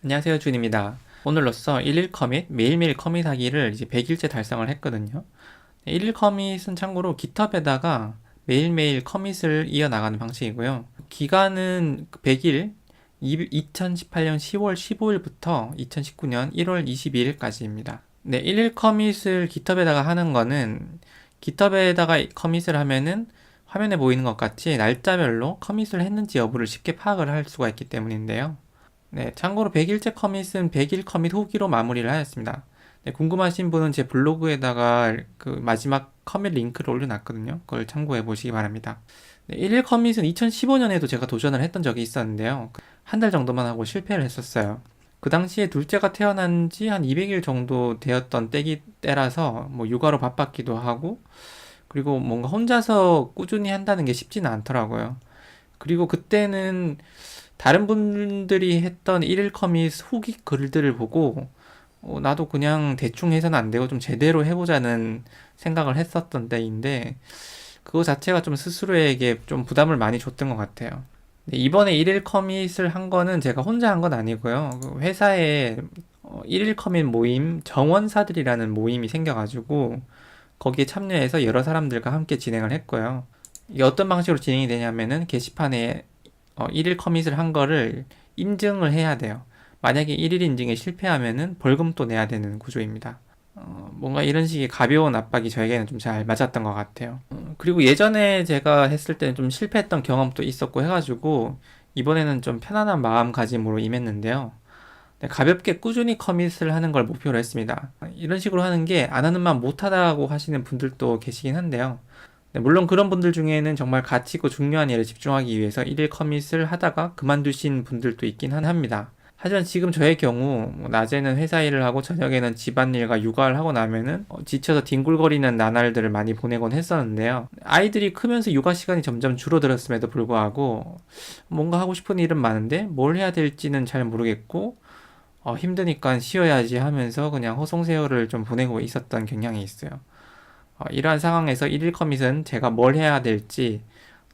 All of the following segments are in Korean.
안녕하세요, 준입니다. 오늘로써 일일 커밋, 매일매일 커밋하기를 이제 100일째 달성을 했거든요. 일일 커밋은 참고로 깃허브에다가 매일매일 커밋을 이어나가는 방식이고요. 기간은 100일, 2018년 10월 15일부터 2019년 1월 22일까지입니다. 네, 일일 커밋을 깃허브에다가 하는 거는 깃허브에다가 커밋을 하면은 화면에 보이는 것 같이 날짜별로 커밋을 했는지 여부를 쉽게 파악을 할 수가 있기 때문인데요. 네, 참고로 100일째 커밋은 100일 커밋 후기로 마무리를 하였습니다. 네, 궁금하신 분은 제 블로그에다가 그 마지막 커밋 링크를 올려놨거든요. 그걸 참고해 보시기 바랍니다. 네, 1일 커밋은 2015년에도 제가 도전을 했던 적이 있었는데요. 한 달 정도만 하고 실패를 했었어요. 그 당시에 둘째가 태어난 지 한 200일 정도 되었던 때라서 뭐 육아로 바빴기도 하고 그리고 뭔가 혼자서 꾸준히 한다는 게 쉽지는 않더라고요. 그리고 그때는 다른 분들이 했던 1일 커밋 후기 글들을 보고 나도 그냥 대충 해서는 안 되고 좀 제대로 해보자는 생각을 했었던 때인데 그거 자체가 좀 스스로에게 좀 부담을 많이 줬던 것 같아요. 네, 이번에 1일 커밋을 한 거는 제가 혼자 한 건 아니고요. 그 회사에 1일 커밋 모임 정원사들이라는 모임이 생겨가지고 거기에 참여해서 여러 사람들과 함께 진행을 했고요. 이게 어떤 방식으로 진행이 되냐면은 게시판에 1일 커밋을 한 거를 인증을 해야 돼요. 만약에 1일 인증에 실패하면은 벌금도 내야 되는 구조입니다. 뭔가 이런 식의 가벼운 압박이 저에게는 좀 잘 맞았던 것 같아요. 그리고 예전에 제가 했을 때는 좀 실패했던 경험도 있었고 해가지고 이번에는 좀 편안한 마음가짐으로 임했는데요. 네, 가볍게 꾸준히 커밋을 하는 걸 목표로 했습니다. 이런 식으로 하는 게 안 하는 만 못하다고 하시는 분들도 계시긴 한데요. 네, 물론 그런 분들 중에는 정말 가치 있고 중요한 일에 집중하기 위해서 일일 커밋을 하다가 그만두신 분들도 있긴 합니다. 하지만 지금 저의 경우 뭐 낮에는 회사 일을 하고 저녁에는 집안일과 육아를 하고 나면은 지쳐서 뒹굴거리는 나날들을 많이 보내곤 했었는데요. 아이들이 크면서 육아 시간이 점점 줄어들었음에도 불구하고 뭔가 하고 싶은 일은 많은데 뭘 해야 될지는 잘 모르겠고 힘드니까 쉬어야지 하면서 그냥 허송세월을 좀 보내고 있었던 경향이 있어요. 이러한 상황에서 1일 커밋은 제가 뭘 해야 될지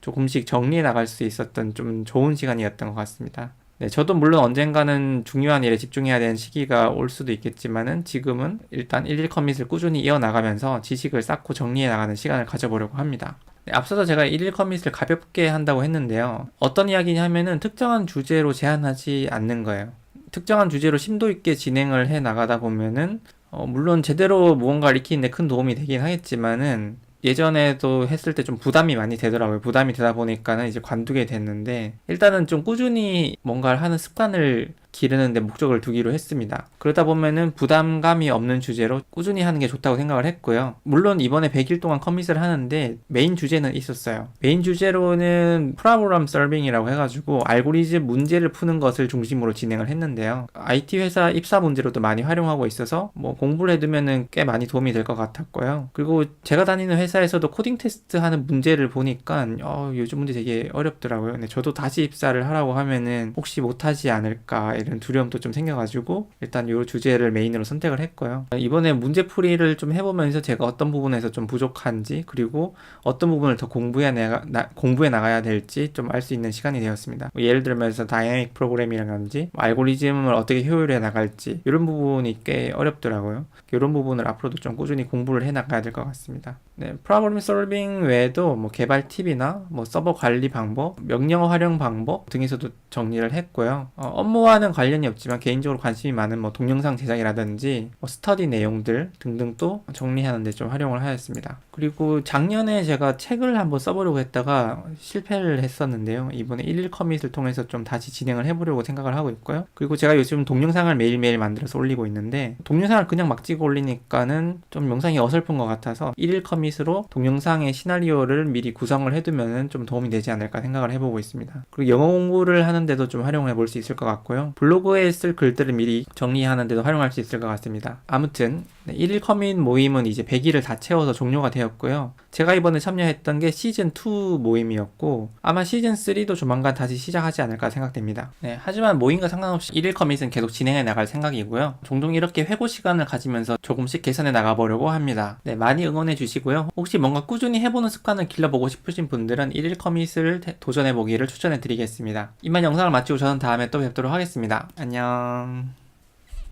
조금씩 정리해 나갈 수 있었던 좀 좋은 시간이었던 것 같습니다. 네, 저도 물론 언젠가는 중요한 일에 집중해야 되는 시기가 올 수도 있겠지만은 지금은 일단 1일 커밋을 꾸준히 이어나가면서 지식을 쌓고 정리해 나가는 시간을 가져보려고 합니다. 네, 앞서서 제가 1일 커밋을 가볍게 한다고 했는데요. 어떤 이야기냐 하면은 특정한 주제로 제한하지 않는 거예요. 특정한 주제로 심도 있게 진행을 해 나가다 보면은 물론 제대로 무언가를 익히는데 큰 도움이 되긴 하겠지만은 예전에도 했을 때 좀 부담이 많이 되더라고요. 부담이 되다 보니까는 이제 관두게 됐는데 일단은 좀 꾸준히 뭔가를 하는 습관을 기르는데 목적을 두기로 했습니다. 그러다 보면은 부담감이 없는 주제로 꾸준히 하는 게 좋다고 생각을 했고요. 물론 이번에 100일 동안 커밋을 하는데 메인 주제는 있었어요. 메인 주제로는 프로그램 서빙이라고 해가지고 알고리즘 문제를 푸는 것을 중심으로 진행을 했는데요. IT 회사 입사 문제로도 많이 활용하고 있어서 뭐 공부를 해두면은 꽤 많이 도움이 될 것 같았고요. 그리고 제가 다니는 회사에서도 코딩 테스트 하는 문제를 보니까 요즘 문제 되게 어렵더라고요. 근데 저도 다시 입사를 하라고 하면은 혹시 못하지 않을까 이런 두려움도 좀 생겨가지고 일단 이 주제를 메인으로 선택을 했고요. 이번에 문제풀이를 좀 해보면서 제가 어떤 부분에서 좀 부족한지 그리고 어떤 부분을 더 공부해 나가야 될지 좀 알 수 있는 시간이 되었습니다. 뭐 예를 들면서 다이내믹 프로그래밍이라든지 뭐 알고리즘을 어떻게 효율해 나갈지 이런 부분이 꽤 어렵더라고요. 이런 부분을 앞으로도 좀 꾸준히 공부를 해 나가야 될 것 같습니다. 네, 프로그래밍 솔빙 외에도 뭐 개발 팁이나 뭐 서버 관리 방법, 명령어 활용 방법 등에서도 정리를 했고요. 업무와는 관련이 없지만 개인적으로 관심이 많은 뭐 동영상 제작이라든지 뭐 스터디 내용들 등등 또 정리하는 데 좀 활용을 하였습니다. 그리고 작년에 제가 책을 한번 써보려고 했다가 실패를 했었는데요. 이번에 1일 커밋을 통해서 좀 다시 진행을 해보려고 생각을 하고 있고요. 그리고 제가 요즘 동영상을 매일매일 만들어서 올리고 있는데 동영상을 그냥 막 찍어 올리니까는 좀 영상이 어설픈 것 같아서 1일 커밋으로 동영상의 시나리오를 미리 구성을 해두면 좀 도움이 되지 않을까 생각을 해보고 있습니다. 그리고 영어 공부를 하는데도 좀 활용해 볼 수 있을 것 같고요. 블로그에 쓸 글들을 미리 정리하는데도 활용할 수 있을 것 같습니다. 아무튼 네, 1일 커밋 모임은 이제 100일을 다 채워서 종료가 되었고요. 제가 이번에 참여했던 게 시즌2 모임이었고, 아마 시즌3도 조만간 다시 시작하지 않을까 생각됩니다. 네, 하지만 모임과 상관없이 1일 커밋은 계속 진행해 나갈 생각이고요. 종종 이렇게 회고 시간을 가지면서 조금씩 개선해 나가보려고 합니다. 네, 많이 응원해 주시고요. 혹시 뭔가 꾸준히 해보는 습관을 길러보고 싶으신 분들은 1일 커밋을 도전해 보기를 추천해 드리겠습니다. 이만 영상을 마치고 저는 다음에 또 뵙도록 하겠습니다. 안녕.